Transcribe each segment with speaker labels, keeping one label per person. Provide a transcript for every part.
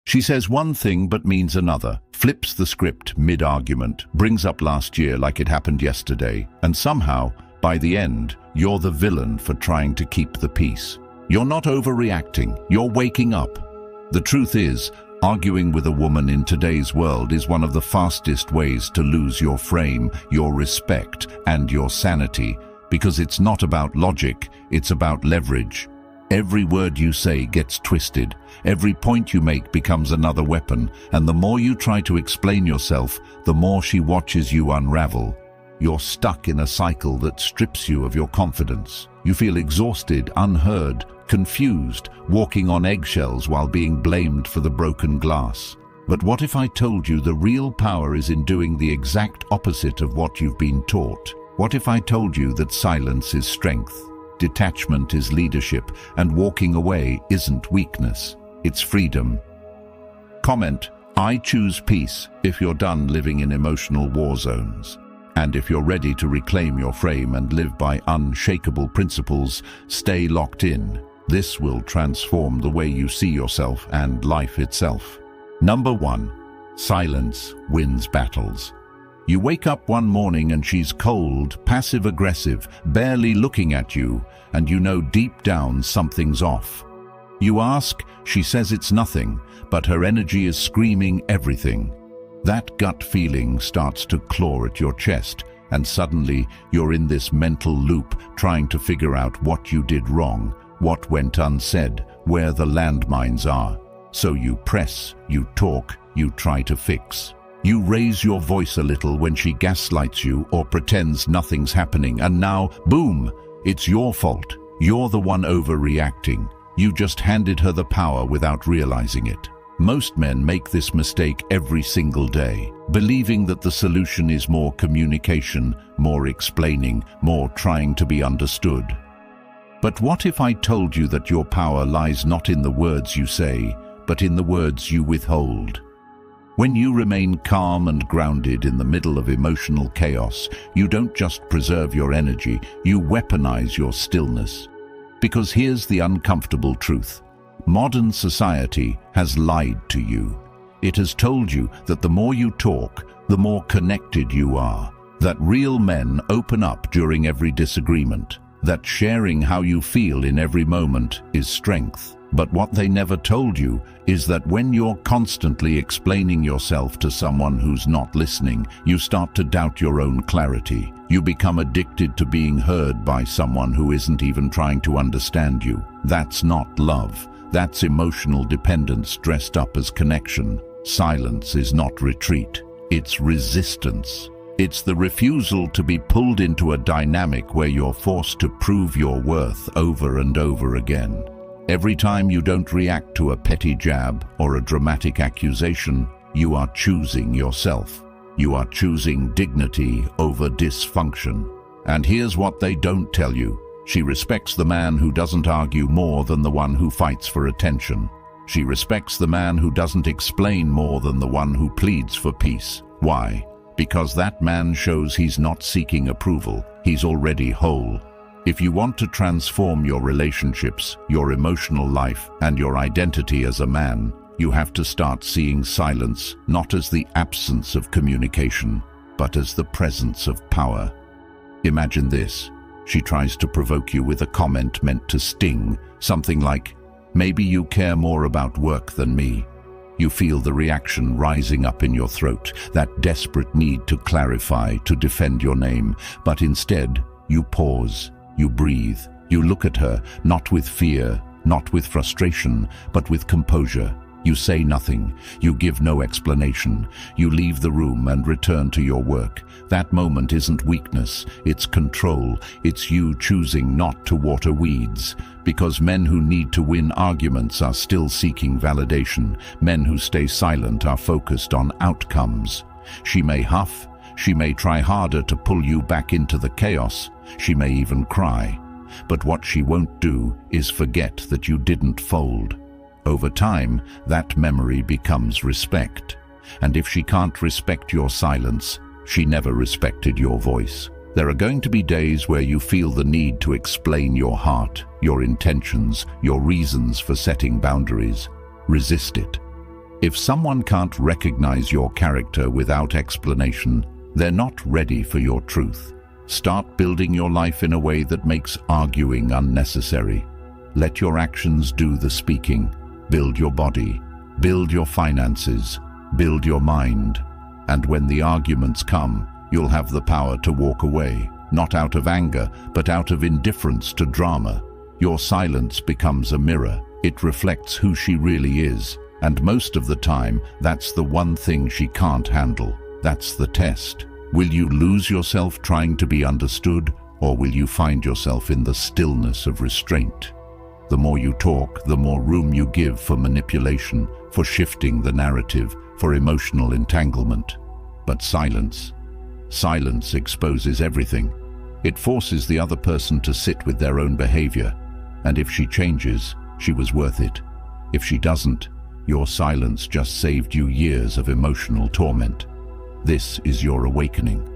Speaker 1: She says one thing but means another, flips the script mid-argument, brings up last year like it happened yesterday, and somehow, by the end, you're the villain for trying to keep the peace. You're not overreacting, you're waking up. The truth is, arguing with a woman in today's world is one of the fastest ways to lose your frame, your respect, and your sanity, because it's not about logic, it's about leverage. Every word you say gets twisted, every point you make becomes another weapon, and the more you try to explain yourself, the more she watches you unravel. You're stuck in a cycle that strips you of your confidence. You feel exhausted, unheard, confused, walking on eggshells while being blamed for the broken glass. But what if I told you the real power is in doing the exact opposite of what you've been taught? What if I told you that silence is strength, detachment is leadership, and walking away isn't weakness, it's freedom? Comment, I choose peace if you're done living in emotional war zones. And if you're ready to reclaim your frame and live by unshakable principles, stay locked in. This will transform the way you see yourself and life itself. Number 1. Silence wins battles. You wake up one morning and she's cold, passive-aggressive, barely looking at you, and you know deep down something's off. You ask, she says it's nothing, but her energy is screaming everything. That gut feeling starts to claw at your chest, and suddenly you're in this mental loop trying to figure out what you did wrong, what went unsaid, where the landmines are. So you press, you talk, you try to fix. You raise your voice a little when she gaslights you or pretends nothing's happening, and now, boom, it's your fault. You're the one overreacting. You just handed her the power without realizing it. Most men make this mistake every single day, believing that the solution is more communication, more explaining, more trying to be understood. But what if I told you that your power lies not in the words you say, but in the words you withhold? When you remain calm and grounded in the middle of emotional chaos, you don't just preserve your energy, you weaponize your stillness. Because here's the uncomfortable truth. Modern society has lied to you. It has told you that the more you talk, the more connected you are, that real men open up during every disagreement, that sharing how you feel in every moment is strength. But what they never told you is that when you're constantly explaining yourself to someone who's not listening, you start to doubt your own clarity. You become addicted to being heard by someone who isn't even trying to understand you. That's not love. That's emotional dependence dressed up as connection. Silence is not retreat. It's resistance. It's the refusal to be pulled into a dynamic where you're forced to prove your worth over and over again. Every time you don't react to a petty jab or a dramatic accusation, you are choosing yourself. You are choosing dignity over dysfunction. And here's what they don't tell you. She respects the man who doesn't argue more than the one who fights for attention. She respects the man who doesn't explain more than the one who pleads for peace. Why? Because that man shows he's not seeking approval. He's already whole. If you want to transform your relationships, your emotional life, and your identity as a man, you have to start seeing silence not as the absence of communication, but as the presence of power. Imagine this. She tries to provoke you with a comment meant to sting, something like, "Maybe you care more about work than me." You feel the reaction rising up in your throat, that desperate need to clarify, to defend your name, but instead, you pause. You breathe. You look at her, not with fear, not with frustration, but with composure. You say nothing. You give no explanation. You leave the room and return to your work. That moment isn't weakness, it's control. It's you choosing not to water weeds. Because men who need to win arguments are still seeking validation. Men who stay silent are focused on outcomes. She may huff. She may try harder to pull you back into the chaos. She may even cry. But what she won't do is forget that you didn't fold. Over time, that memory becomes respect. And if she can't respect your silence, she never respected your voice. There are going to be days where you feel the need to explain your heart, your intentions, your reasons for setting boundaries. Resist it. If someone can't recognize your character without explanation, they're not ready for your truth. Start building your life in a way that makes arguing unnecessary. Let your actions do the speaking. Build your body, build your finances, build your mind. And when the arguments come, you'll have the power to walk away, not out of anger, but out of indifference to drama. Your silence becomes a mirror. It reflects who she really is. And most of the time, that's the one thing she can't handle. That's the test. Will you lose yourself trying to be understood, or will you find yourself in the stillness of restraint? The more you talk, the more room you give for manipulation, for shifting the narrative, for emotional entanglement. But silence exposes everything. It forces the other person to sit with their own behavior. And if she changes, she was worth it. If she doesn't, your silence just saved you years of emotional torment. This is your awakening.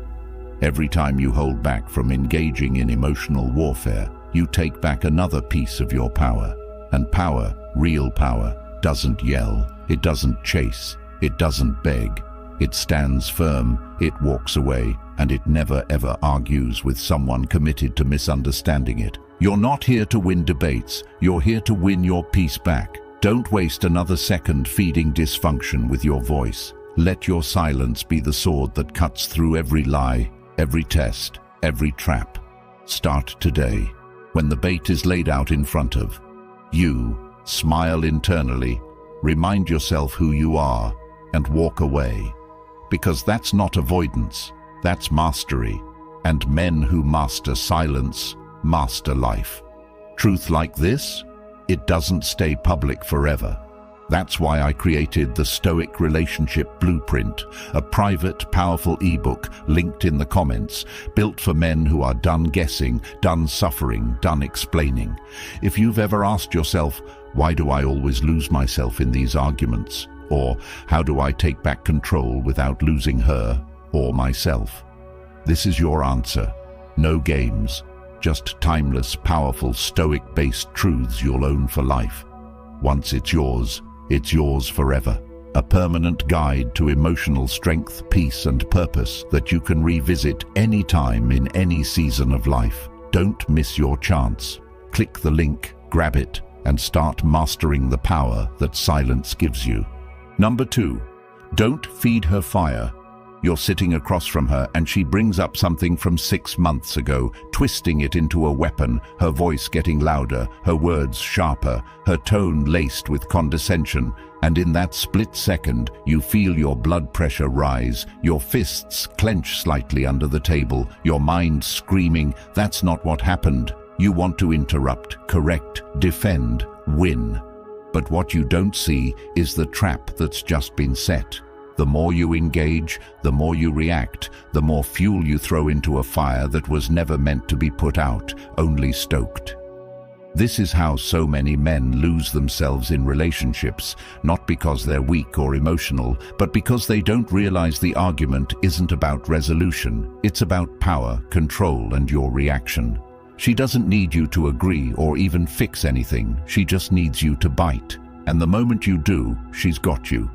Speaker 1: Every time you hold back from engaging in emotional warfare, you take back another piece of your power. And power, real power, doesn't yell, it doesn't chase, it doesn't beg. It stands firm, it walks away, and it never ever argues with someone committed to misunderstanding it. You're not here to win debates, you're here to win your peace back. Don't waste another second feeding dysfunction with your voice. Let your silence be the sword that cuts through every lie, every test, every trap. Start today. When the bait is laid out in front of you, smile internally, remind yourself who you are, and walk away. Because that's not avoidance, that's mastery. And men who master silence, master life. Truth like this, it doesn't stay public forever. That's why I created the Stoic Relationship Blueprint, a private, powerful ebook linked in the comments, built for men who are done guessing, done suffering, done explaining. If you've ever asked yourself, why do I always lose myself in these arguments? Or how do I take back control without losing her or myself? This is your answer. No games, just timeless, powerful, Stoic-based truths you'll own for life. Once it's yours forever. A permanent guide to emotional strength, peace, and purpose that you can revisit any time in any season of life. Don't miss your chance. Click the link, grab it, and start mastering the power that silence gives you. Number 2, don't feed her fire. You're sitting across from her and she brings up something from 6 months ago, twisting it into a weapon, her voice getting louder, her words sharper, her tone laced with condescension. And in that split second, you feel your blood pressure rise, your fists clench slightly under the table, your mind screaming, that's not what happened. You want to interrupt, correct, defend, win. But what you don't see is the trap that's just been set. The more you engage, the more you react, the more fuel you throw into a fire that was never meant to be put out, only stoked. This is how so many men lose themselves in relationships, not because they're weak or emotional, but because they don't realize the argument isn't about resolution. It's about power, control, and your reaction. She doesn't need you to agree or even fix anything. She just needs you to bite. And the moment you do, she's got you.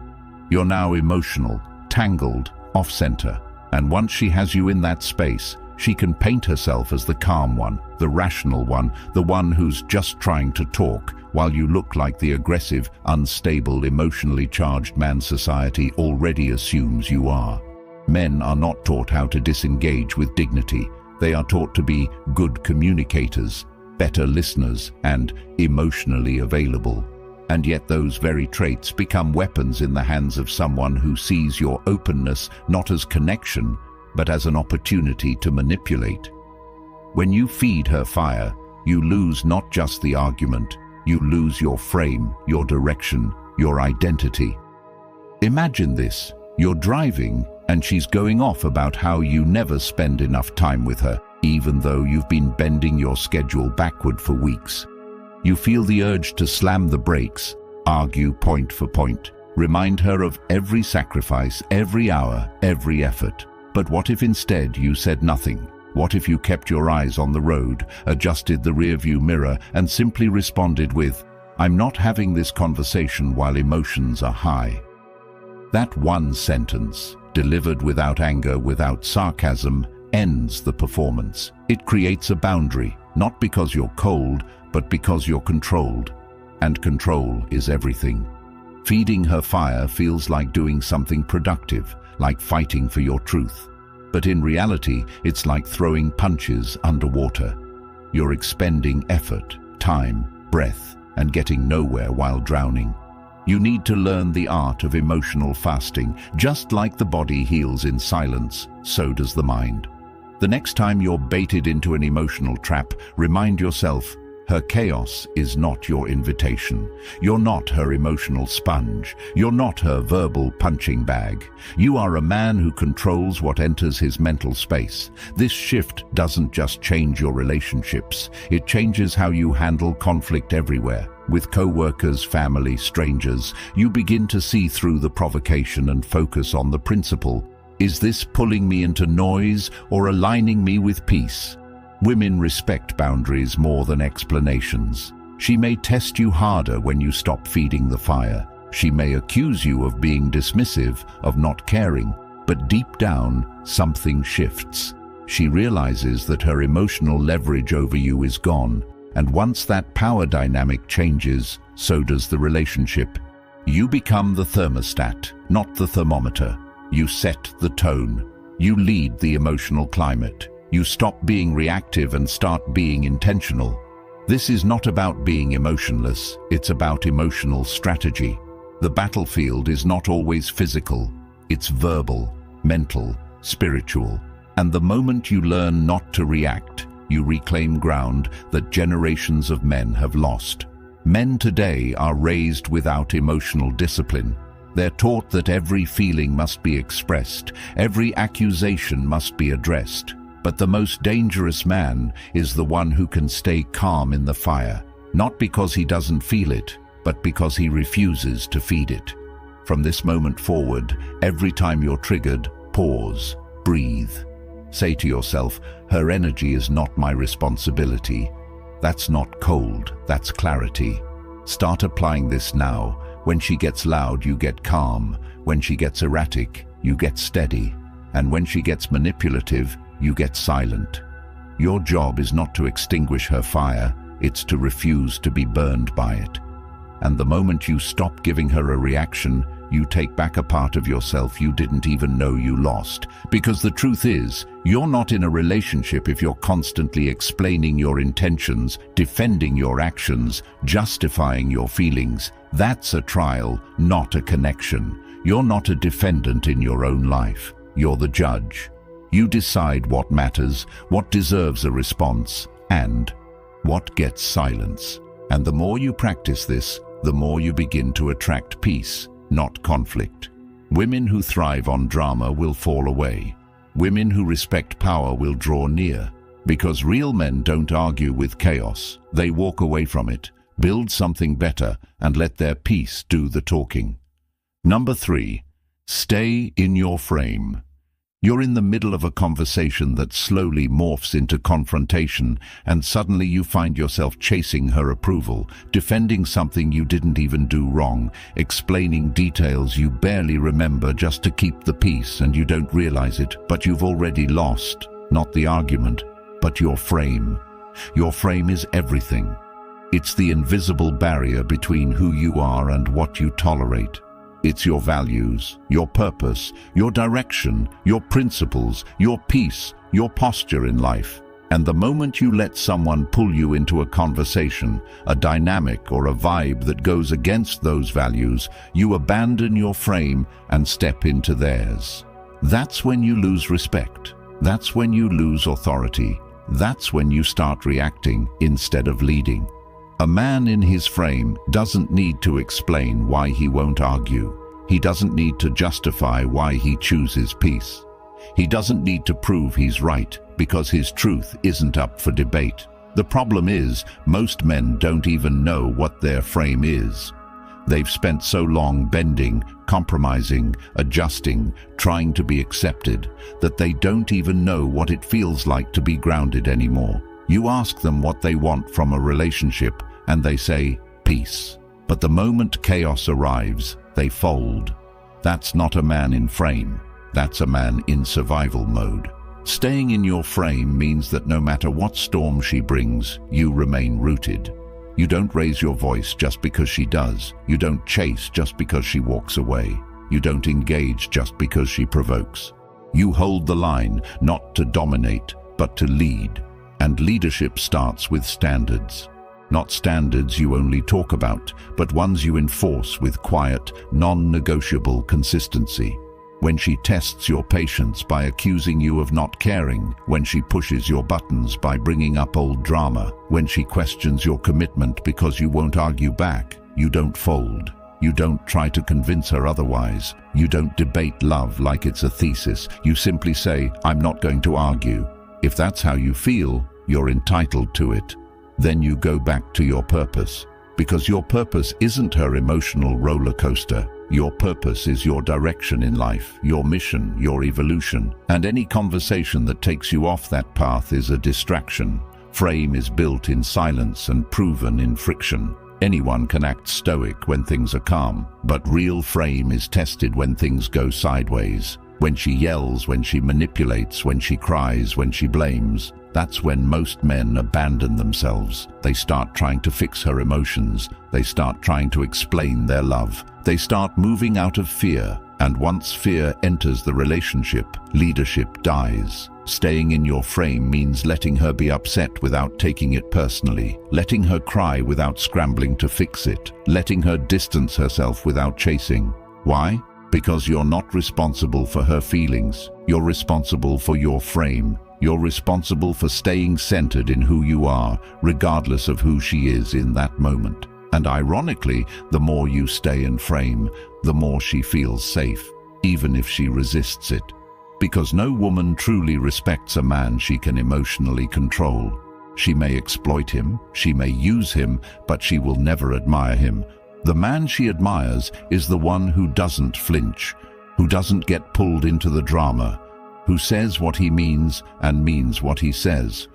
Speaker 1: You're now emotional, tangled, off-center. And once she has you in that space, she can paint herself as the calm one, the rational one, the one who's just trying to talk, while you look like the aggressive, unstable, emotionally charged man society already assumes you are. Men are not taught how to disengage with dignity. They are taught to be good communicators, better listeners, and emotionally available. And yet those very traits become weapons in the hands of someone who sees your openness not as connection, but as an opportunity to manipulate. When you feed her fire, you lose not just the argument, you lose your frame, your direction, your identity. Imagine this. You're driving and she's going off about how you never spend enough time with her, even though you've been bending your schedule backward for weeks. You feel the urge to slam the brakes, argue point for point, remind her of every sacrifice, every hour, every effort. But what if instead you said nothing? What if you kept your eyes on the road, adjusted the rearview mirror, and simply responded with, "I'm not having this conversation while emotions are high. That one sentence, delivered without anger, without sarcasm, ends the performance. It creates a boundary, not because you're cold, but because you're controlled. And control is everything. Feeding her fire feels like doing something productive, like fighting for your truth. But in reality, it's like throwing punches underwater. You're expending effort, time, breath, and getting nowhere while drowning. You need to learn the art of emotional fasting. Just like the body heals in silence, so does the mind. The next time you're baited into an emotional trap, remind yourself, her chaos is not your invitation. You're not her emotional sponge. You're not her verbal punching bag. You are a man who controls what enters his mental space. This shift doesn't just change your relationships. It changes how you handle conflict everywhere. With co-workers, family, strangers, you begin to see through the provocation and focus on the principle. Is this pulling me into noise or aligning me with peace? Women respect boundaries more than explanations. She may test you harder when you stop feeding the fire. She may accuse you of being dismissive, of not caring, but deep down, something shifts. She realizes that her emotional leverage over you is gone, and once that power dynamic changes, so does the relationship. You become the thermostat, not the thermometer. You set the tone. You lead the emotional climate. You stop being reactive and start being intentional. This is not about being emotionless, it's about emotional strategy. The battlefield is not always physical, it's verbal, mental, spiritual. And the moment you learn not to react, you reclaim ground that generations of men have lost. Men today are raised without emotional discipline. They're taught that every feeling must be expressed, every accusation must be addressed. But the most dangerous man is the one who can stay calm in the fire, not because he doesn't feel it, but because he refuses to feed it. From this moment forward, every time you're triggered, pause, breathe. Say to yourself, her energy is not my responsibility. That's not cold, that's clarity. Start applying this now. When she gets loud, you get calm. When she gets erratic, you get steady. And when she gets manipulative, you get silent. Your job is not to extinguish her fire, it's to refuse to be burned by it. And the moment you stop giving her a reaction, you take back a part of yourself you didn't even know you lost. Because the truth is, you're not in a relationship if you're constantly explaining your intentions, defending your actions, justifying your feelings. That's a trial, not a connection. You're not a defendant in your own life. You're the judge. You decide what matters, what deserves a response, and what gets silence. And the more you practice this, the more you begin to attract peace, not conflict. Women who thrive on drama will fall away. Women who respect power will draw near. Because real men don't argue with chaos. They walk away from it, build something better, and let their peace do the talking. Number 3, stay in your frame. You're in the middle of a conversation that slowly morphs into confrontation, and suddenly you find yourself chasing her approval, defending something you didn't even do wrong, explaining details you barely remember just to keep the peace, and you don't realize it, but you've already lost, not the argument, but your frame. Your frame is everything. It's the invisible barrier between who you are and what you tolerate. It's your values, your purpose, your direction, your principles, your peace, your posture in life. And the moment you let someone pull you into a conversation, a dynamic or a vibe that goes against those values, you abandon your frame and step into theirs. That's when you lose respect. That's when you lose authority. That's when you start reacting instead of leading. A man in his frame doesn't need to explain why he won't argue. He doesn't need to justify why he chooses peace. He doesn't need to prove he's right, because his truth isn't up for debate. The problem is, most men don't even know what their frame is. They've spent so long bending, compromising, adjusting, trying to be accepted, that they don't even know what it feels like to be grounded anymore. You ask them what they want from a relationship, and they say, peace. But the moment chaos arrives, they fold. That's not a man in frame. That's a man in survival mode. Staying in your frame means that no matter what storm she brings, you remain rooted. You don't raise your voice just because she does. You don't chase just because she walks away. You don't engage just because she provokes. You hold the line, not to dominate, but to lead. And leadership starts with standards. Not standards you only talk about, but ones you enforce with quiet, non-negotiable consistency. When she tests your patience by accusing you of not caring, when she pushes your buttons by bringing up old drama, when she questions your commitment because you won't argue back, you don't fold. You don't try to convince her otherwise. You don't debate love like it's a thesis. You simply say, "I'm not going to argue." If that's how you feel, you're entitled to it. Then you go back to your purpose. Because your purpose isn't her emotional roller coaster. Your purpose is your direction in life, your mission, your evolution. And any conversation that takes you off that path is a distraction. Frame is built in silence and proven in friction. Anyone can act stoic when things are calm, but real frame is tested when things go sideways. When she yells, when she manipulates, when she cries, when she blames. That's when most men abandon themselves. They start trying to fix her emotions. They start trying to explain their love. They start moving out of fear. And once fear enters the relationship, leadership dies. Staying in your frame means letting her be upset without taking it personally, letting her cry without scrambling to fix it, letting her distance herself without chasing. Why? Because you're not responsible for her feelings. You're responsible for your frame. You're responsible for staying centered in who you are, regardless of who she is in that moment. And ironically, the more you stay in frame, the more she feels safe, even if she resists it. Because no woman truly respects a man she can emotionally control. She may exploit him, she may use him, but she will never admire him. The man she admires is the one who doesn't flinch, who doesn't get pulled into the drama, who says what he means and means what he says,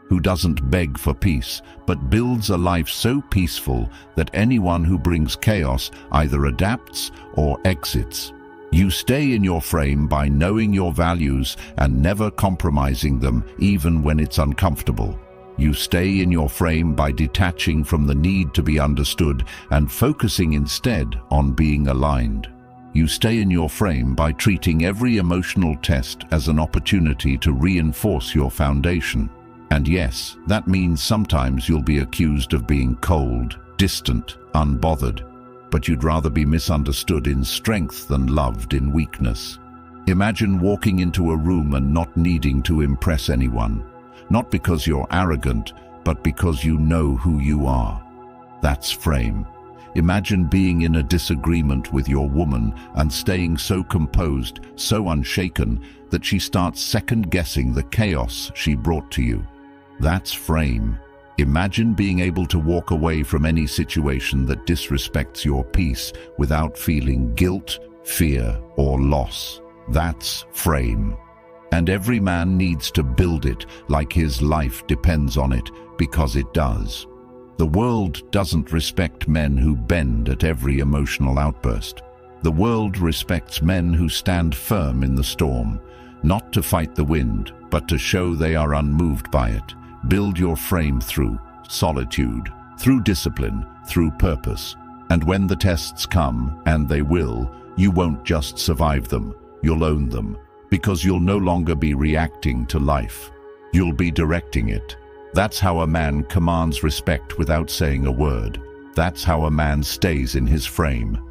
Speaker 1: who doesn't beg for peace, but builds a life so peaceful that anyone who brings chaos either adapts or exits. You stay in your frame by knowing your values and never compromising them, even when it's uncomfortable. You stay in your frame by detaching from the need to be understood and focusing instead on being aligned. You stay in your frame by treating every emotional test as an opportunity to reinforce your foundation. And yes, that means sometimes you'll be accused of being cold, distant, unbothered. But you'd rather be misunderstood in strength than loved in weakness. Imagine walking into a room and not needing to impress anyone. Not because you're arrogant, but because you know who you are. That's frame. Imagine being in a disagreement with your woman and staying so composed, so unshaken, that she starts second-guessing the chaos she brought to you. That's frame. Imagine being able to walk away from any situation that disrespects your peace without feeling guilt, fear, or loss. That's frame. And every man needs to build it like his life depends on it, because it does. The world doesn't respect men who bend at every emotional outburst. The world respects men who stand firm in the storm, not to fight the wind, but to show they are unmoved by it. Build your frame through solitude, through discipline, through purpose. And when the tests come, and they will, you won't just survive them, you'll own them, because you'll no longer be reacting to life. You'll be directing it. That's how a man commands respect without saying a word. That's how a man stays in his frame.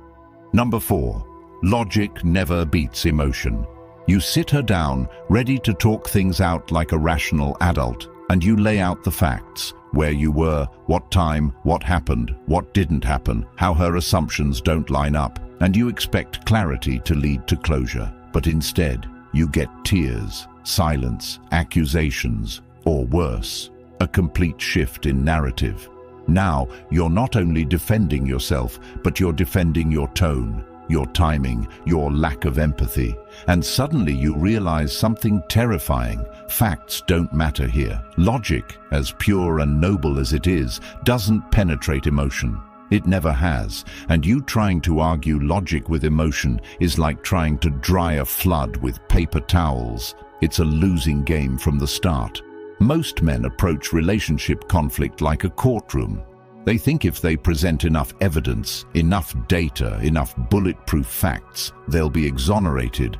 Speaker 1: Number 4, logic never beats emotion. You sit her down, ready to talk things out like a rational adult, and you lay out the facts, where you were, what time, what happened, what didn't happen, how her assumptions don't line up, and you expect clarity to lead to closure. But instead, you get tears, silence, accusations, or worse, a complete shift in narrative. Now, you're not only defending yourself, but you're defending your tone, your timing, your lack of empathy. And suddenly you realize something terrifying. Facts don't matter here. Logic, as pure and noble as it is, doesn't penetrate emotion. It never has, and you trying to argue logic with emotion is like trying to dry a flood with paper towels. It's a losing game from the start. Most men approach relationship conflict like a courtroom. They think if they present enough evidence, enough data, enough bulletproof facts, they'll be exonerated.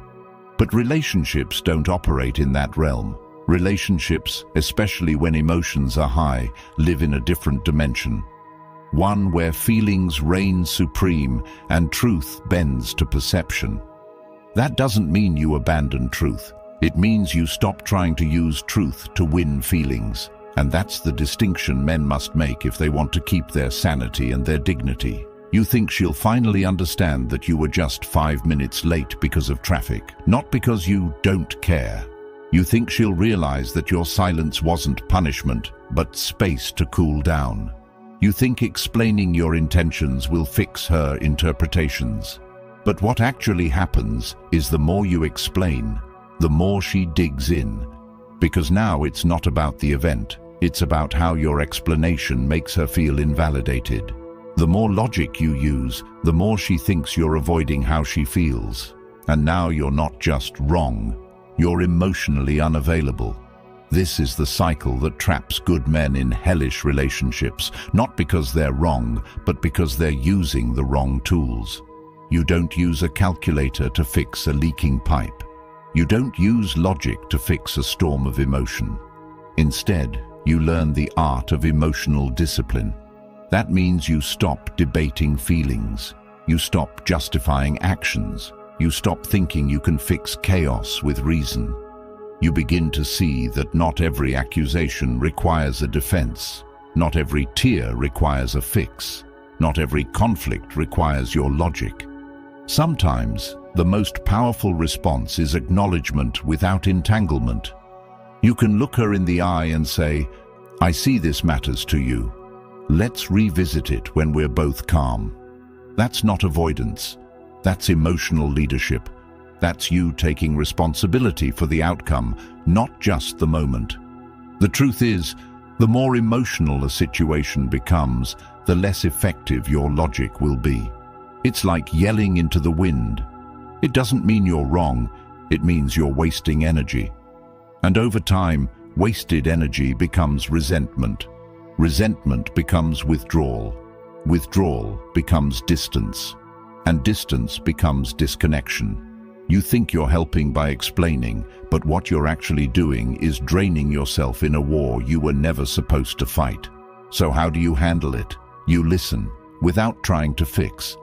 Speaker 1: But relationships don't operate in that realm. Relationships, especially when emotions are high, live in a different dimension. One where feelings reign supreme and truth bends to perception. That doesn't mean you abandon truth. It means you stop trying to use truth to win feelings. And that's the distinction men must make if they want to keep their sanity and their dignity. You think she'll finally understand that you were just 5 minutes late because of traffic, not because you don't care. You think she'll realize that your silence wasn't punishment, but space to cool down. You think explaining your intentions will fix her interpretations. But what actually happens is the more you explain, the more she digs in. Because now it's not about the event. It's about how your explanation makes her feel invalidated. The more logic you use, the more she thinks you're avoiding how she feels. And now you're not just wrong, you're emotionally unavailable. This is the cycle that traps good men in hellish relationships, not because they're wrong, but because they're using the wrong tools. You don't use a calculator to fix a leaking pipe. You don't use logic to fix a storm of emotion. Instead, you learn the art of emotional discipline. That means you stop debating feelings. You stop justifying actions. You stop thinking you can fix chaos with reason. You begin to see that not every accusation requires a defense. Not every tear requires a fix. Not every conflict requires your logic. Sometimes, the most powerful response is acknowledgement without entanglement. You can look her in the eye and say, "I see this matters to you. Let's revisit it when we're both calm." That's not avoidance. That's emotional leadership. That's you taking responsibility for the outcome, not just the moment. The truth is, the more emotional a situation becomes, the less effective your logic will be. It's like yelling into the wind. It doesn't mean you're wrong, it means you're wasting energy. And over time, wasted energy becomes resentment. Resentment becomes withdrawal. Withdrawal becomes distance. And distance becomes disconnection. You think you're helping by explaining, but what you're actually doing is draining yourself in a war you were never supposed to fight. So how do you handle it? You listen, without trying to fix.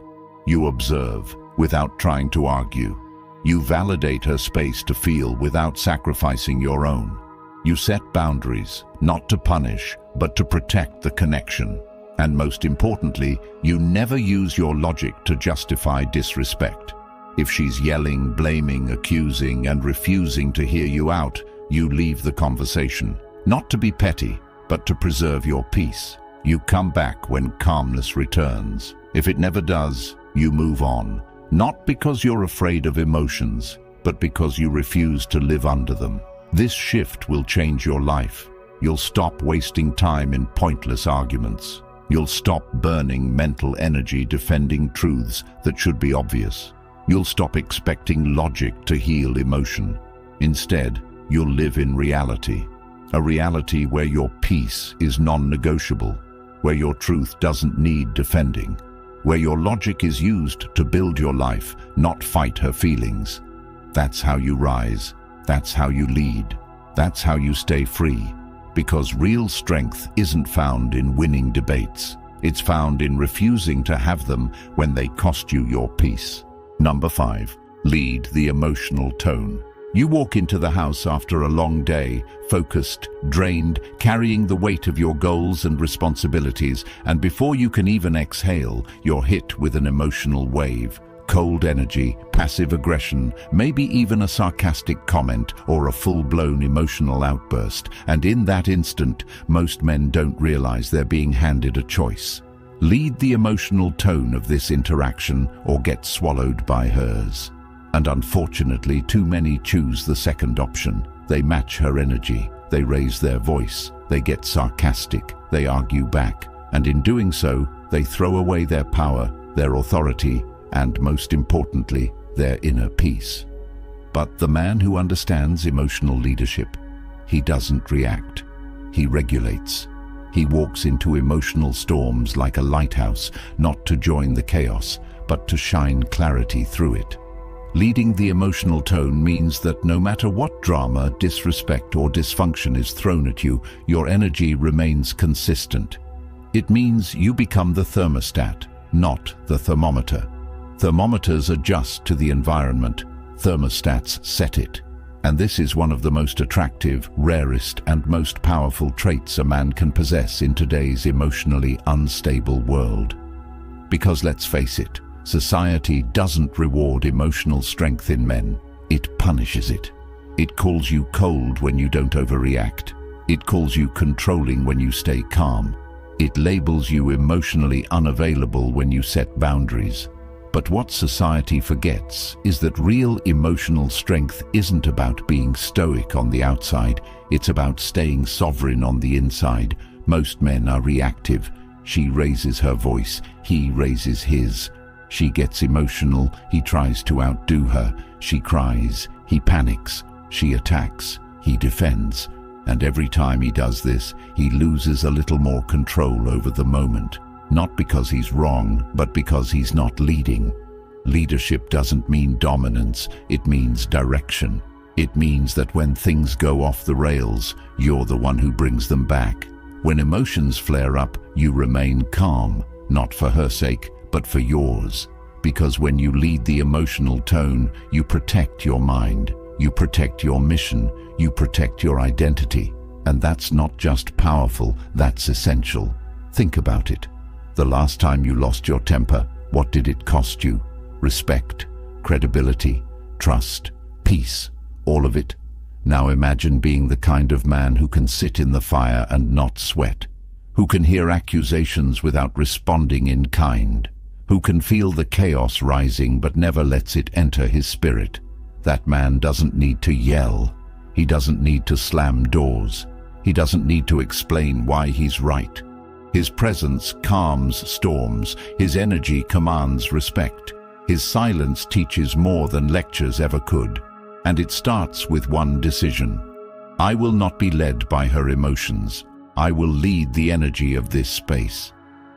Speaker 1: You observe, without trying to argue. You validate her space to feel without sacrificing your own. You set boundaries, not to punish, but to protect the connection. And most importantly, you never use your logic to justify disrespect. If she's yelling, blaming, accusing, and refusing to hear you out, you leave the conversation. Not to be petty, but to preserve your peace. You come back when calmness returns. If it never does, you move on. Not because you're afraid of emotions, but because you refuse to live under them. This shift will change your life. You'll stop wasting time in pointless arguments. You'll stop burning mental energy defending truths that should be obvious. You'll stop expecting logic to heal emotion. Instead, you'll live in reality. A reality where your peace is non-negotiable, where your truth doesn't need defending, where your logic is used to build your life, not fight her feelings. That's how you rise. That's how you lead. That's how you stay free. Because real strength isn't found in winning debates. It's found in refusing to have them when they cost you your peace. Number 5. Lead the emotional tone. You walk into the house after a long day, focused, drained, carrying the weight of your goals and responsibilities, and before you can even exhale, you're hit with an emotional wave. Cold energy, passive aggression, maybe even a sarcastic comment or a full-blown emotional outburst. And in that instant, most men don't realize they're being handed a choice. Lead the emotional tone of this interaction or get swallowed by hers. And unfortunately, too many choose the second option. They match her energy, they raise their voice, they get sarcastic, they argue back. And in doing so, they throw away their power, their authority, and most importantly, their inner peace. But the man who understands emotional leadership, he doesn't react. He regulates. He walks into emotional storms like a lighthouse, not to join the chaos, but to shine clarity through it. Leading the emotional tone means that no matter what drama, disrespect, or dysfunction is thrown at you, your energy remains consistent. It means you become the thermostat, not the thermometer. Thermometers adjust to the environment. Thermostats set it. And this is one of the most attractive, rarest, and most powerful traits a man can possess in today's emotionally unstable world. Because let's face it, society doesn't reward emotional strength in men. It punishes it. It calls you cold when you don't overreact. It calls you controlling when you stay calm. It labels you emotionally unavailable when you set boundaries. But what society forgets is that real emotional strength isn't about being stoic on the outside, it's about staying sovereign on the inside. Most men are reactive. She raises her voice, he raises his. She gets emotional, he tries to outdo her. She cries, he panics. She attacks, he defends. And every time he does this, he loses a little more control over the moment. Not because he's wrong, but because he's not leading. Leadership doesn't mean dominance, it means direction. It means that when things go off the rails, you're the one who brings them back. When emotions flare up, you remain calm, not for her sake, but for yours. Because when you lead the emotional tone, you protect your mind, you protect your mission, you protect your identity. And that's not just powerful, that's essential. Think about it. The last time you lost your temper, what did it cost you? Respect, credibility, trust, peace, all of it. Now imagine being the kind of man who can sit in the fire and not sweat, who can hear accusations without responding in kind, who can feel the chaos rising but never lets it enter his spirit. That man doesn't need to yell. He doesn't need to slam doors. He doesn't need to explain why he's right. His presence calms storms. His energy commands respect. His silence teaches more than lectures ever could. And it starts with one decision. I will not be led by her emotions. I will lead the energy of this space.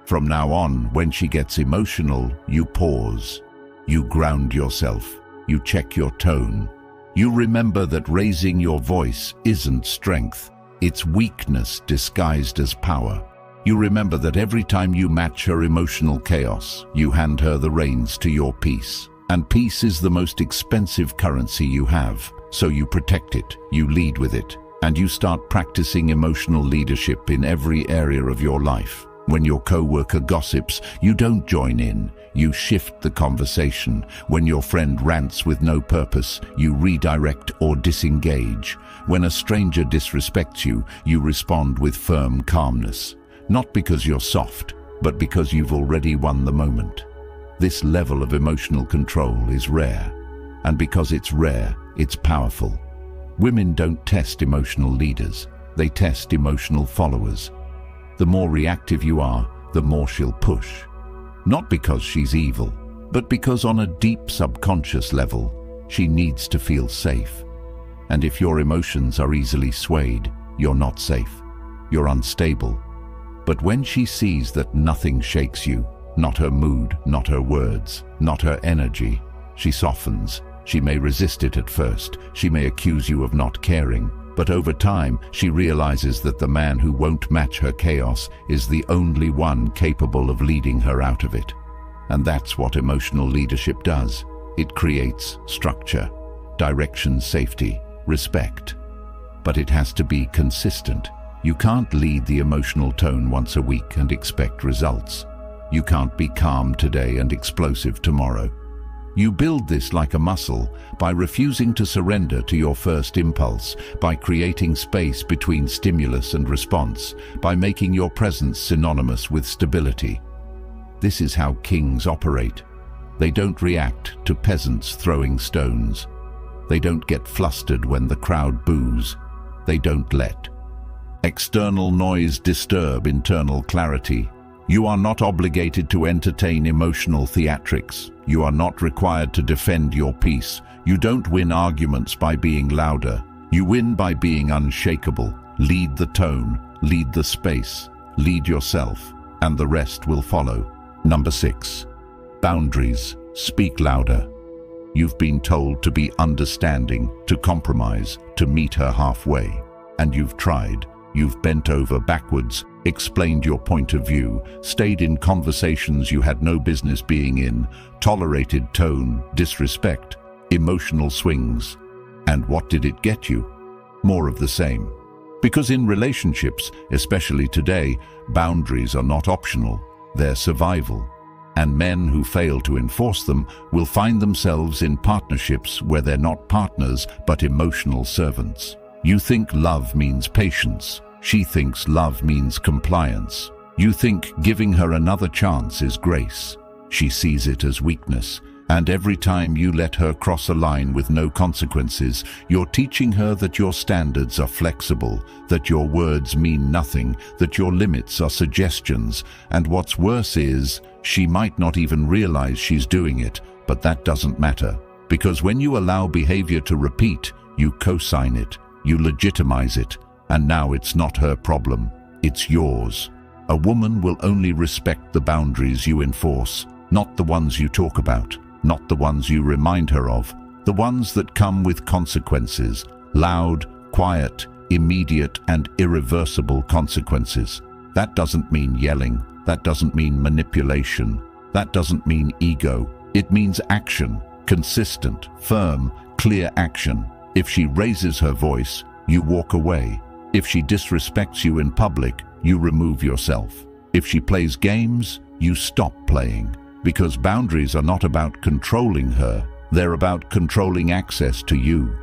Speaker 1: From now on, when she gets emotional, you pause. You ground yourself. You check your tone. You remember that raising your voice isn't strength. It's weakness disguised as power. You remember that every time you match her emotional chaos, you hand her the reins to your peace. And peace is the most expensive currency you have, so you protect it, you lead with it, and you start practicing emotional leadership in every area of your life. When your coworker gossips, you don't join in, you shift the conversation. When your friend rants with no purpose, you redirect or disengage. When a stranger disrespects you, you respond with firm calmness. Not because you're soft, but because you've already won the moment. This level of emotional control is rare, and because it's rare, it's powerful. Women don't test emotional leaders, they test emotional followers. The more reactive you are, the more she'll push. Not because she's evil, but because on a deep subconscious level, she needs to feel safe. And if your emotions are easily swayed, you're not safe. You're unstable. But when she sees that nothing shakes you, not her mood, not her words, not her energy, she softens. She may resist it at first. She may accuse you of not caring. But over time, she realizes that the man who won't match her chaos is the only one capable of leading her out of it. And that's what emotional leadership does. It creates structure, direction, safety, respect. But it has to be consistent. You can't lead the emotional tone once a week and expect results. You can't be calm today and explosive tomorrow. You build this like a muscle by refusing to surrender to your first impulse, by creating space between stimulus and response, by making your presence synonymous with stability. This is how kings operate. They don't react to peasants throwing stones. They don't get flustered when the crowd boos. They don't let external noise disturb internal clarity. You are not obligated to entertain emotional theatrics. You are not required to defend your peace. You don't win arguments by being louder. You win by being unshakable. Lead the tone, lead the space, lead yourself, and the rest will follow. Number 6. Boundaries. Speak louder. You've been told to be understanding, to compromise, to meet her halfway. And you've tried. You've bent over backwards, explained your point of view, stayed in conversations you had no business being in, tolerated tone, disrespect, emotional swings. And what did it get you? More of the same. Because in relationships, especially today, boundaries are not optional, they're survival. And men who fail to enforce them will find themselves in partnerships where they're not partners but emotional servants. You think love means patience. She thinks love means compliance. You think giving her another chance is grace. She sees it as weakness. And every time you let her cross a line with no consequences, you're teaching her that your standards are flexible, that your words mean nothing, that your limits are suggestions. And what's worse is, she might not even realize she's doing it, but that doesn't matter. Because when you allow behavior to repeat, you co-sign it, you legitimize it, and now it's not her problem, it's yours. A woman will only respect the boundaries you enforce, not the ones you talk about. Not the ones you remind her of, the ones that come with consequences, loud, quiet, immediate, and irreversible consequences. That doesn't mean yelling, that doesn't mean manipulation, that doesn't mean ego. It means action, consistent, firm, clear action. If she raises her voice, you walk away. If she disrespects you in public, you remove yourself. If she plays games, you stop playing. Because boundaries are not about controlling her, they're about controlling access to you.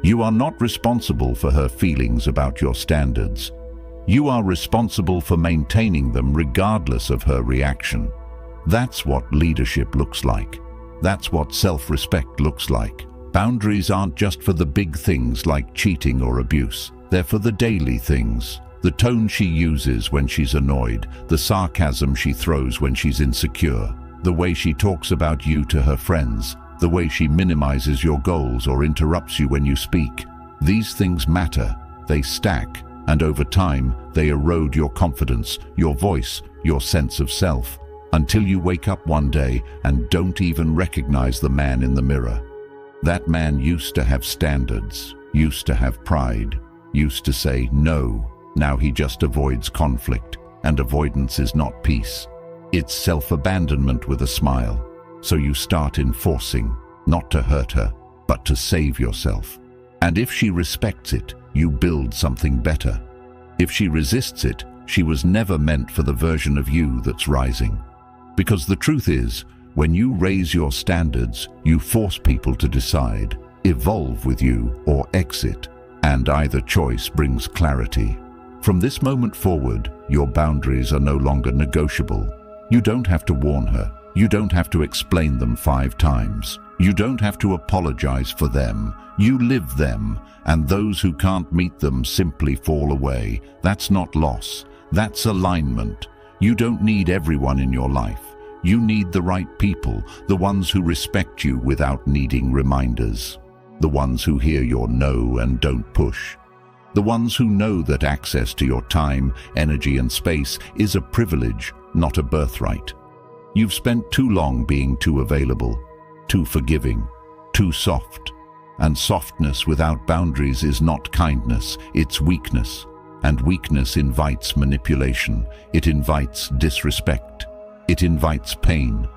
Speaker 1: You are not responsible for her feelings about your standards. You are responsible for maintaining them regardless of her reaction. That's what leadership looks like. That's what self-respect looks like. Boundaries aren't just for the big things like cheating or abuse. They're for the daily things. The tone she uses when she's annoyed, the sarcasm she throws when she's insecure, the way she talks about you to her friends, the way she minimizes your goals or interrupts you when you speak. These things matter, they stack, and over time, they erode your confidence, your voice, your sense of self, until you wake up one day and don't even recognize the man in the mirror. That man used to have standards, used to have pride, used to say no. Now he just avoids conflict, and avoidance is not peace. It's self-abandonment with a smile. So you start enforcing, not to hurt her, but to save yourself. And if she respects it, you build something better. If she resists it, she was never meant for the version of you that's rising. Because the truth is, when you raise your standards, you force people to decide, evolve with you or exit, and either choice brings clarity. From this moment forward, your boundaries are no longer negotiable. You don't have to warn her. You don't have to explain them 5 times. You don't have to apologize for them. You live them, and those who can't meet them simply fall away. That's not loss. That's alignment. You don't need everyone in your life. You need the right people, the ones who respect you without needing reminders. The ones who hear your no and don't push. The ones who know that access to your time, energy, and space is a privilege, not a birthright. You've spent too long being too available, too forgiving, too soft. And softness without boundaries is not kindness, it's weakness. And weakness invites manipulation. It invites disrespect. It invites pain.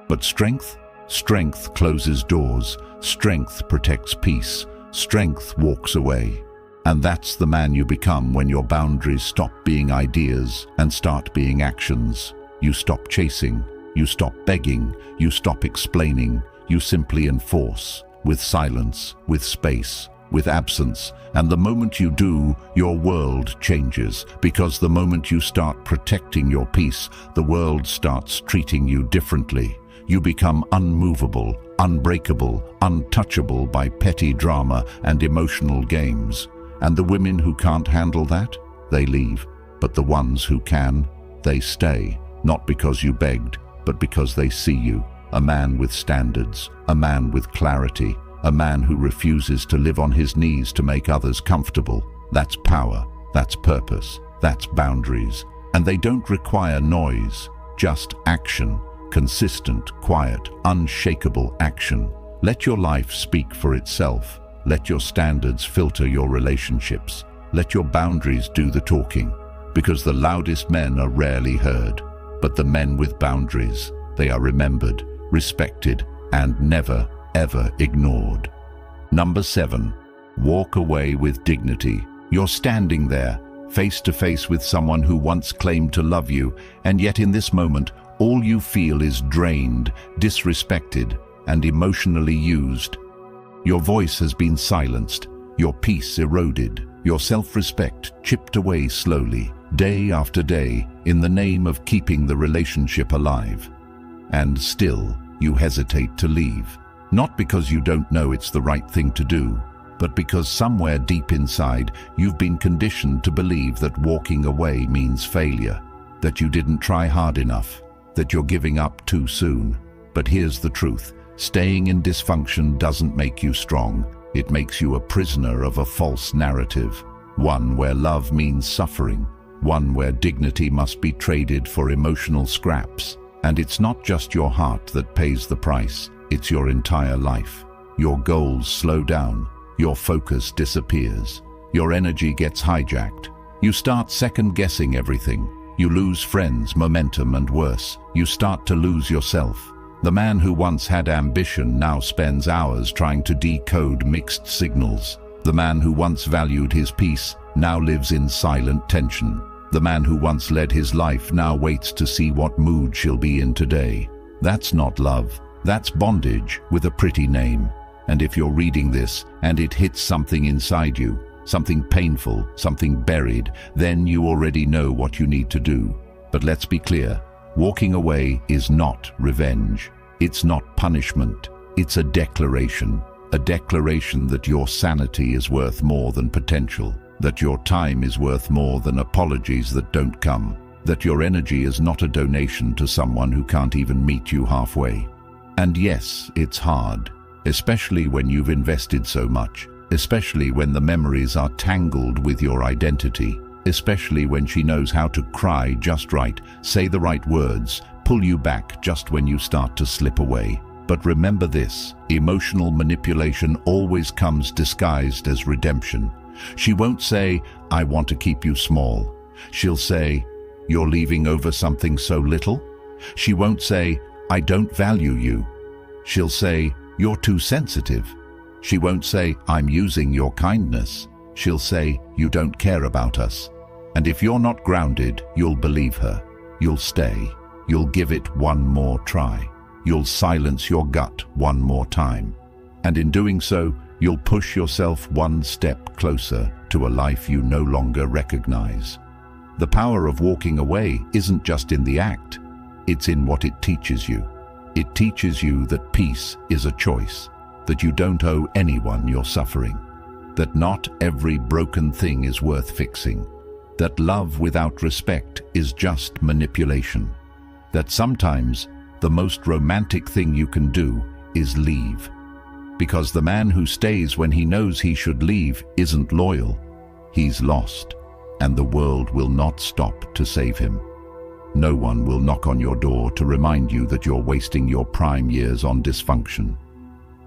Speaker 1: But strength? Strength closes doors. Strength protects peace. Strength walks away. And that's the man you become when your boundaries stop being ideas and start being actions. You stop chasing. You stop begging. You stop explaining. You simply enforce. With silence, with space, with absence. And the moment you do, your world changes. Because the moment you start protecting your peace, the world starts treating you differently. You become unmovable, unbreakable, untouchable by petty drama and emotional games. And the women who can't handle that, they leave. But the ones who can, they stay. not because you begged, but because they see you. A man with standards, a man with clarity, a man who refuses to live on his knees to make others comfortable. That's power, that's purpose, that's boundaries. And they don't require noise, just action, consistent, quiet, unshakable action. Let your life speak for itself. Let your standards filter your relationships. Let your boundaries do the talking. Because the loudest men are rarely heard, but the men with boundaries, they are remembered, respected, and never, ever ignored. Number 7, walk away with dignity. You're standing there, face to face with someone who once claimed to love you, and yet in this moment, all you feel is drained, disrespected, and emotionally used. Your voice has been silenced, your peace eroded, your self-respect chipped away slowly, day after day, in the name of keeping the relationship alive. And still, you hesitate to leave. Not because you don't know it's the right thing to do, but because somewhere deep inside, you've been conditioned to believe that walking away means failure, that you didn't try hard enough, that you're giving up too soon. But here's the truth. Staying in dysfunction doesn't make you strong. It makes you a prisoner of a false narrative, one where love means suffering, one where dignity must be traded for emotional scraps. And it's not just your heart that pays the price, it's your entire life. Your goals slow down, your focus disappears, your energy gets hijacked. You start second-guessing everything. You lose friends, momentum, and worse, you start to lose yourself. The man who once had ambition now spends hours trying to decode mixed signals. The man who once valued his peace now lives in silent tension. The man who once led his life now waits to see what mood she'll be in today. That's not love. That's bondage with a pretty name. And if you're reading this and it hits something inside you, something painful, something buried, then you already know what you need to do. But let's be clear, walking away is not revenge. It's not punishment. It's a declaration that your sanity is worth more than potential, that your time is worth more than apologies that don't come, that your energy is not a donation to someone who can't even meet you halfway. And yes, it's hard, especially when you've invested so much, especially when the memories are tangled with your identity, especially when she knows how to cry just right, say the right words, pull you back just when you start to slip away. But remember this, emotional manipulation always comes disguised as redemption. She won't say, "I want to keep you small." She'll say, "You're leaving over something so little." She won't say, "I don't value you." She'll say, "You're too sensitive." She won't say, "I'm using your kindness." She'll say, "You don't care about us." And if you're not grounded, you'll believe her. You'll stay. You'll give it one more try. You'll silence your gut one more time. And in doing so, you'll push yourself one step closer to a life you no longer recognize. The power of walking away isn't just in the act, it's in what it teaches you. It teaches you that peace is a choice, that you don't owe anyone your suffering, that not every broken thing is worth fixing, that love without respect is just manipulation, that sometimes the most romantic thing you can do is leave. Because the man who stays when he knows he should leave isn't loyal. He's lost, and the world will not stop to save him. No one will knock on your door to remind you that you're wasting your prime years on dysfunction.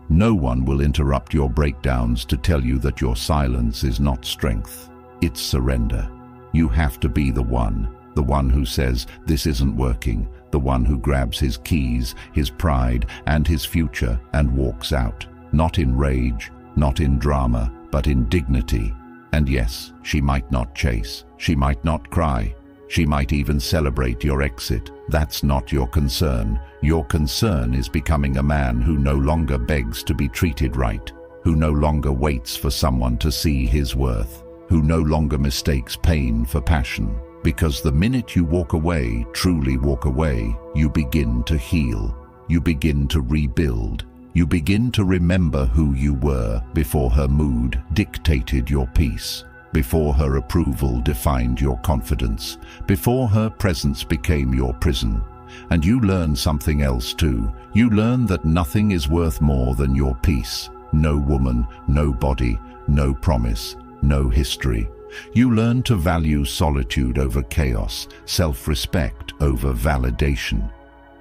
Speaker 1: No one will interrupt your breakdowns to tell you that your silence is not strength, it's surrender. You have to be the one who says, "This isn't working," the one who grabs his keys, his pride, and his future and walks out. Not in rage, not in drama, but in dignity. And yes, she might not chase, she might not cry, she might even celebrate your exit. That's not your concern. Your concern is becoming a man who no longer begs to be treated right, who no longer waits for someone to see his worth, who no longer mistakes pain for passion. Because the minute you walk away, truly walk away, you begin to heal, you begin to rebuild, you begin to remember who you were before her mood dictated your peace. before her approval defined your confidence, before her presence became your prison. And you learn something else too. You learn that nothing is worth more than your peace. No woman, no body, no promise, no history. You learn to value solitude over chaos, self-respect over validation.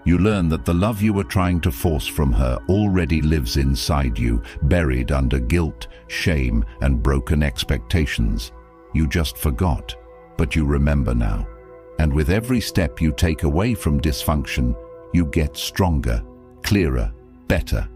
Speaker 1: You learn that the love you were trying to force from her already lives inside you, buried under guilt, shame, and broken expectations. You just forgot, but you remember now. And with every step you take away from dysfunction, you get stronger, clearer, better.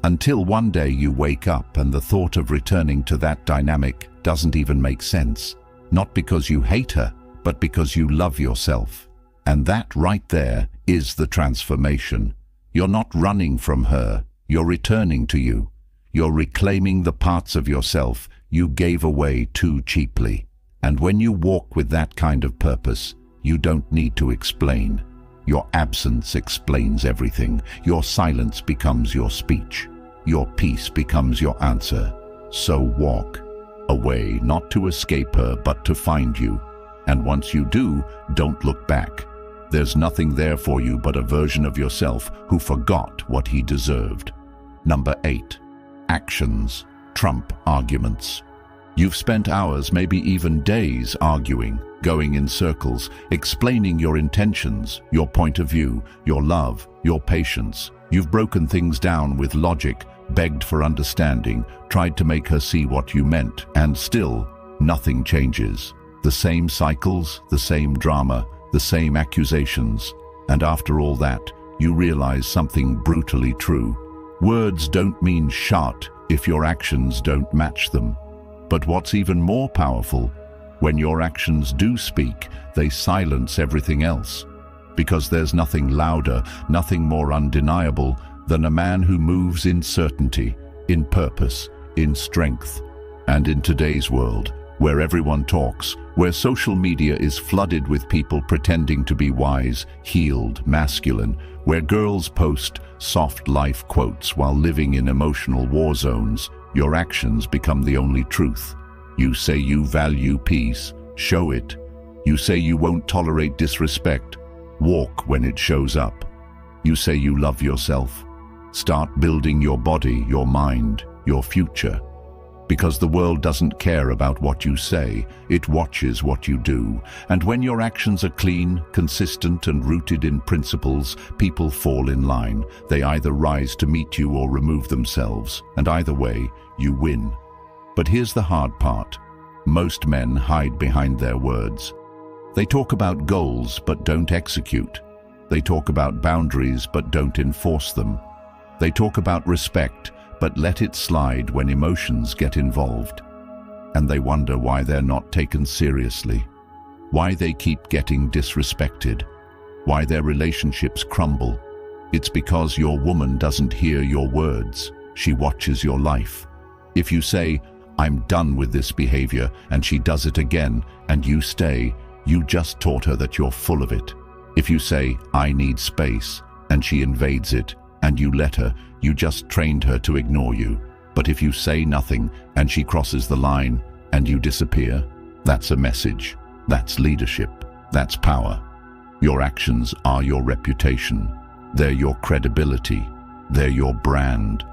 Speaker 1: Until one day you wake up and the thought of returning to that dynamic doesn't even make sense. Not because you hate her, but because you love yourself. And that right there is the transformation. You're not running from her, you're returning to you. You're reclaiming the parts of yourself you gave away too cheaply. And when you walk with that kind of purpose, you don't need to explain. Your absence explains everything. Your silence becomes your speech. Your peace becomes your answer. So walk away, not to escape her, but to find you. And once you do, don't look back. There's nothing there for you but a version of yourself who forgot what he deserved. Number 8. Actions trump arguments. You've spent hours, maybe even days, arguing, going in circles, explaining your intentions, your point of view, your love, your patience. You've broken things down with logic, begged for understanding, tried to make her see what you meant, and still, nothing changes. The same cycles, the same drama, the same accusations. And after all that, you realize something brutally true. Words don't mean shot if your actions don't match them. But what's even more powerful, when your actions do speak, they silence everything else. Because there's nothing louder, nothing more undeniable than a man who moves in certainty, in purpose, in strength. And in today's world, where everyone talks, where social media is flooded with people pretending to be wise, healed, masculine, where girls post soft life quotes while living in emotional war zones, your actions become the only truth. You say you value peace, show it. You say you won't tolerate disrespect, walk when it shows up. You say you love yourself. Start building your body, your mind, your future. Because the world doesn't care about what you say, it watches what you do. And when your actions are clean, consistent, and rooted in principles, people fall in line. They either rise to meet you or remove themselves, and either way, you win. But here's the hard part. Most men hide behind their words. They talk about goals but don't execute. They talk about boundaries but don't enforce them. They talk about respect but let it slide when emotions get involved. And they wonder why they're not taken seriously, why they keep getting disrespected, why their relationships crumble. It's because your woman doesn't hear your words, she watches your life. If you say, "I'm done with this behavior," and she does it again, and you stay, you just taught her that you're full of it. If you say, "I need space," and she invades it, and you let her, you just trained her to ignore you. But if you say nothing, and she crosses the line, and you disappear, that's a message. That's leadership. That's power. Your actions are your reputation. They're your credibility. They're your brand.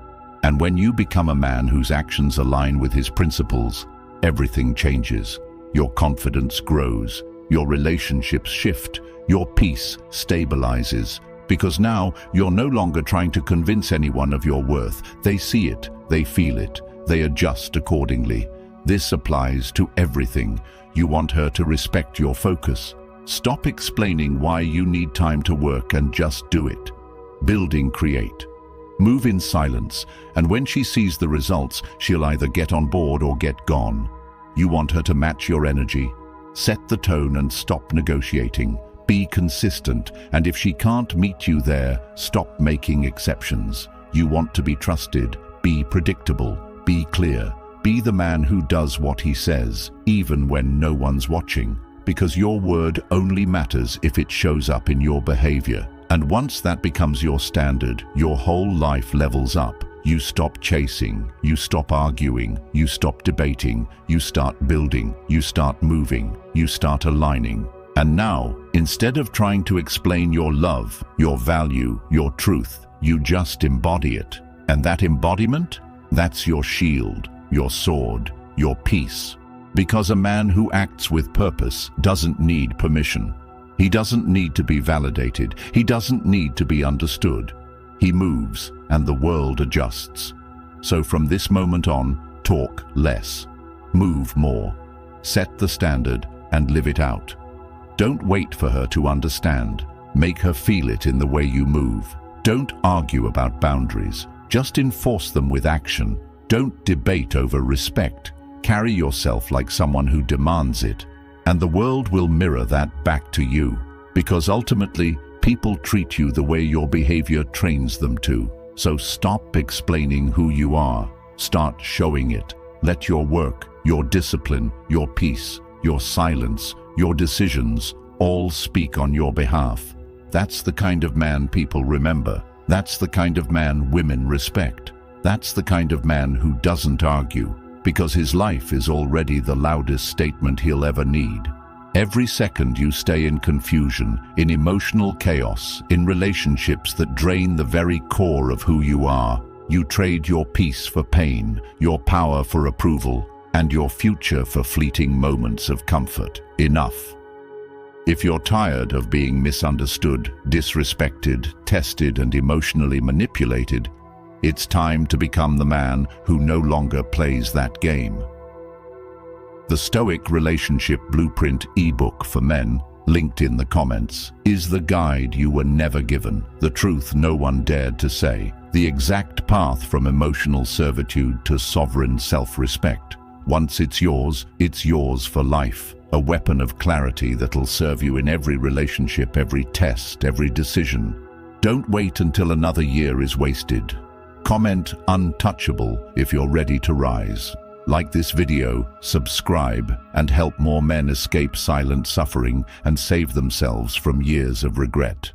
Speaker 1: And when you become a man whose actions align with his principles, everything changes. Your confidence grows. Your relationships shift. Your peace stabilizes. Because now you're no longer trying to convince anyone of your worth. They see it, they feel it, they adjust accordingly. This applies to everything. You want her to respect your focus. Stop explaining why you need time to work and just do it. Building, create. Move in silence, and when she sees the results, she'll either get on board or get gone. You want her to match your energy. Set the tone and stop negotiating. Be consistent, and if she can't meet you there, stop making exceptions. You want to be trusted. Be predictable. Be clear. Be the man who does what he says, even when no one's watching. Because your word only matters if it shows up in your behavior. And once that becomes your standard, your whole life levels up. You stop chasing, you stop arguing, you stop debating, you start building, you start moving, you start aligning. And now, instead of trying to explain your love, your value, your truth, you just embody it. And that embodiment? That's your shield, your sword, your peace. Because a man who acts with purpose doesn't need permission. He doesn't need to be validated. He doesn't need to be understood. He moves, and the world adjusts. So from this moment on, talk less. Move more. Set the standard and live it out. Don't wait for her to understand. Make her feel it in the way you move. Don't argue about boundaries. Just enforce them with action. Don't debate over respect. Carry yourself like someone who demands it. And the world will mirror that back to you. Because ultimately, people treat you the way your behavior trains them to. So stop explaining who you are. Start showing it. Let your work, your discipline, your peace, your silence, your decisions all speak on your behalf. That's the kind of man people remember. That's the kind of man women respect. That's the kind of man who doesn't argue, because his life is already the loudest statement he'll ever need. Every second you stay in confusion, in emotional chaos, in relationships that drain the very core of who you are, you trade your peace for pain, your power for approval, and your future for fleeting moments of comfort. Enough. If you're tired of being misunderstood, disrespected, tested, and emotionally manipulated, it's time to become the man who no longer plays that game. The Stoic Relationship Blueprint ebook for men, linked in the comments, is the guide you were never given, the truth no one dared to say, the exact path from emotional servitude to sovereign self-respect. Once it's yours for life, a weapon of clarity that'll serve you in every relationship, every test, every decision. Don't wait until another year is wasted. Comment untouchable if you're ready to rise. Like this video, subscribe, and help more men escape silent suffering and save themselves from years of regret.